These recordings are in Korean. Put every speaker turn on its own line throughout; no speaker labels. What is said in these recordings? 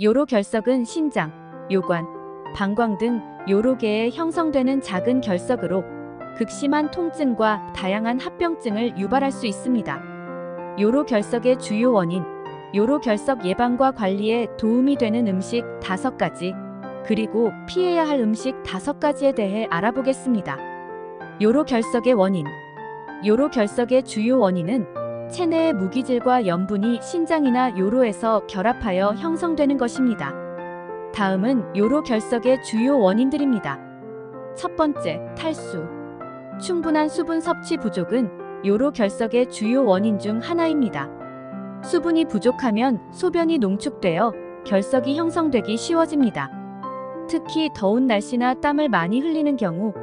요로 결석은 신장, 요관, 방광 등 요로계에 형성되는 작은 결석으로 극심한 통증과 다양한 합병증을 유발할 수 있습니다. 요로 결석의 주요 원인, 요로 결석 예방과 관리에 도움이 되는 음식 5가지, 그리고 피해야 할 음식 5가지에 대해 알아보겠습니다. 요로 결석의 원인. 요로 결석의 주요 원인은 체내의 무기질과 염분이 신장이나 요로에서 결합하여 형성되는 것입니다. 다음은 요로 결석의 주요 원인들입니다. 첫 번째, 탈수. 충분한 수분 섭취 부족은 요로 결석의 주요 원인 중 하나입니다. 수분이 부족하면 소변이 농축되어 결석이 형성되기 쉬워집니다. 특히 더운 날씨나 땀을 많이 흘리는 경우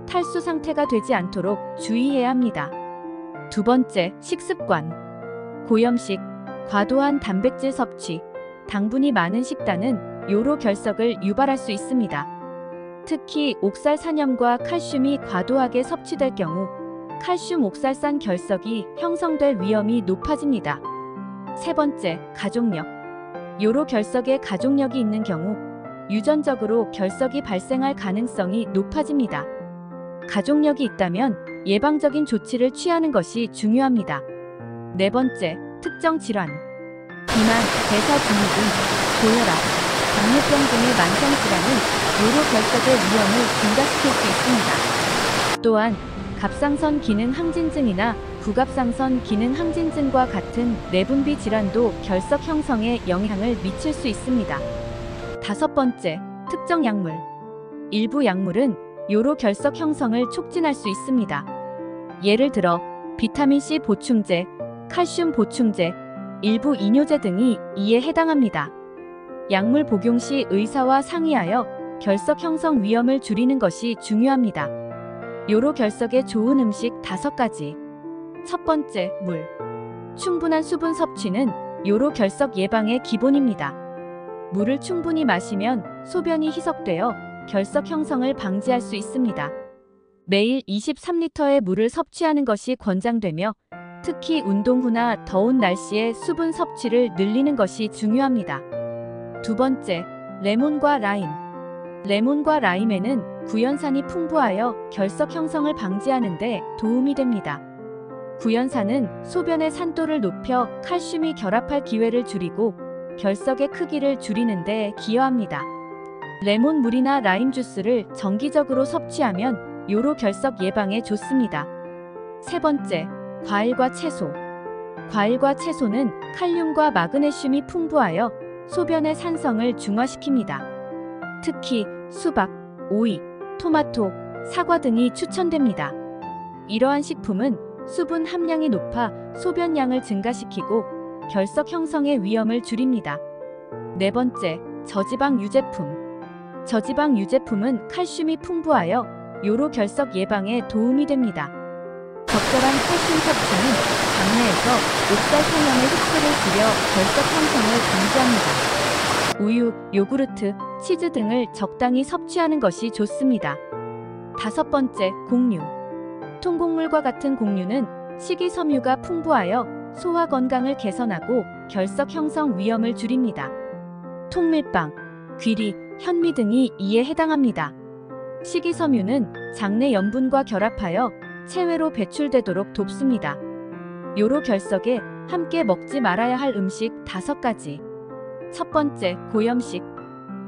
탈수 상태가 되지 않도록 주의해야 합니다. 두 번째, 식습관. 고염식, 과도한 단백질 섭취, 당분이 많은 식단은 요로 결석을 유발할 수 있습니다. 특히 옥살산염과 칼슘이 과도하게 섭취될 경우 칼슘 옥살산 결석이 형성될 위험이 높아집니다. 세 번째, 가족력. 요로 결석에 가족력이 있는 경우 유전적으로 결석이 발생할 가능성이 높아집니다. 가족력이 있다면 예방적인 조치를 취하는 것이 중요합니다. 네 번째, 특정 질환. 비만, 대사증후군, 고혈압, 당뇨병 등의 만성질환은 요로 결석의 위험을 증가시킬 수 있습니다. 또한 갑상선 기능 항진증이나 부갑상선 기능 항진증과 같은 내분비 질환도 결석 형성에 영향을 미칠 수 있습니다. 다섯 번째, 특정 약물. 일부 약물은 요로 결석 형성을 촉진할 수 있습니다. 예를 들어 비타민C 보충제, 칼슘 보충제, 일부 이뇨제 등이 이에 해당합니다. 약물 복용 시 의사와 상의하여 결석 형성 위험을 줄이는 것이 중요합니다. 요로 결석에 좋은 음식 5가지. 첫 번째, 물. 충분한 수분 섭취는 요로 결석 예방의 기본입니다. 물을 충분히 마시면 소변이 희석되어 결석 형성을 방지할 수 있습니다. 매일 23리터의 물을 섭취하는 것이 권장되며 특히 운동 후나 더운 날씨에 수분 섭취를 늘리는 것이 중요합니다. 두 번째, 레몬과 라임. 레몬과 라임에는 구연산이 풍부하여 결석 형성을 방지하는 데 도움이 됩니다. 구연산은 소변의 산도를 높여 칼슘이 결합할 기회를 줄이고 결석의 크기를 줄이는 데 기여합니다. 레몬 물이나 라임 주스를 정기적으로 섭취하면 요로 결석 예방에 좋습니다. 세 번째, 과일과 채소. 과일과 채소는 칼륨과 마그네슘이 풍부하여 소변의 산성을 중화시킵니다. 특히 수박, 오이, 토마토, 사과 등이 추천됩니다. 이러한 식품은 수분 함량이 높아 소변량을 증가시키고 결석 형성의 위험을 줄입니다. 네 번째, 저지방 유제품. 저지방 유제품은 칼슘이 풍부하여 요로 결석 예방에 도움이 됩니다. 적절한 칼슘 섭취는 장내에서 옥살산염의 흡수를 줄여 결석 형성을 방지합니다. 우유, 요구르트, 치즈 등을 적당히 섭취하는 것이 좋습니다. 다섯 번째, 곡류. 통곡물과 같은 곡류는 식이섬유가 풍부하여 소화 건강을 개선하고 결석 형성 위험을 줄입니다. 통밀빵, 귀리, 현미 등이 이에 해당합니다. 식이섬유는 장내 염분과 결합하여 체외로 배출되도록 돕습니다. 요로 결석에 함께 먹지 말아야 할 음식 5가지. 첫 번째, 고염식.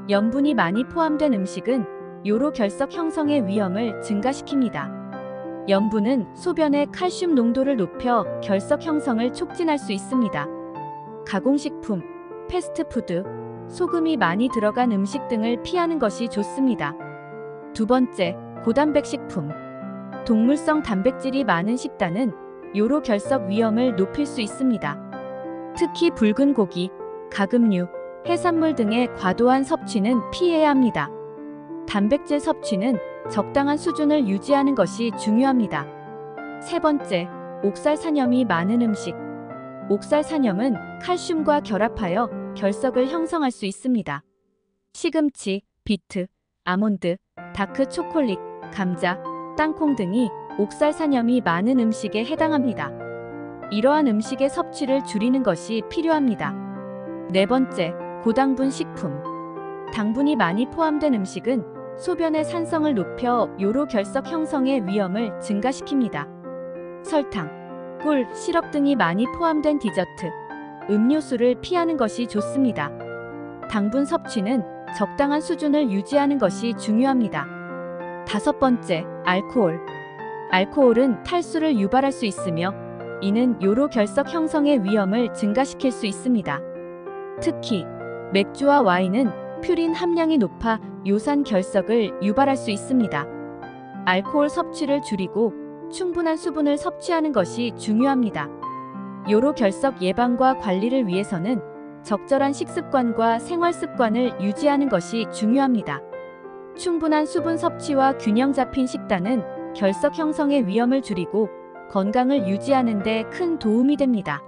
염분이 많이 포함된 음식은 요로 결석 형성의 위험을 증가시킵니다. 염분은 소변의 칼슘 농도를 높여 결석 형성을 촉진할 수 있습니다. 가공식품, 패스트푸드, 소금이 많이 들어간 음식 등을 피하는 것이 좋습니다. 두 번째, 고단백 식품. 동물성 단백질이 많은 식단은 요로 결석 위험을 높일 수 있습니다. 특히 붉은 고기, 가금류, 해산물 등의 과도한 섭취는 피해야 합니다. 단백질 섭취는 적당한 수준을 유지하는 것이 중요합니다. 세 번째, 옥살산염이 많은 음식. 옥살산염은 칼슘과 결합하여 결석을 형성할 수 있습니다. 시금치, 비트, 아몬드, 다크 초콜릿, 감자, 땅콩 등이 옥살산염이 많은 음식에 해당합니다. 이러한 음식의 섭취를 줄이는 것이 필요합니다. 네 번째, 고당분 식품. 당분이 많이 포함된 음식은 소변의 산성을 높여 요로 결석 형성의 위험을 증가시킵니다. 설탕, 꿀, 시럽 등이 많이 포함된 디저트, 음료수를 피하는 것이 좋습니다. 당분 섭취는 적당한 수준을 유지하는 것이 중요합니다. 5번째, 알코올. 알코올은 탈수를 유발할 수 있으며 이는 요로 결석 형성의 위험을 증가시킬 수 있습니다. 특히 맥주와 와인은 퓨린 함량이 높아 요산 결석을 유발할 수 있습니다. 알코올 섭취를 줄이고 충분한 수분을 섭취하는 것이 중요합니다. 요로 결석 예방과 관리를 위해서는 적절한 식습관과 생활 습관을 유지하는 것이 중요합니다. 충분한 수분 섭취와 균형 잡힌 식단은 결석 형성의 위험을 줄이고 건강을 유지하는 데 큰 도움이 됩니다.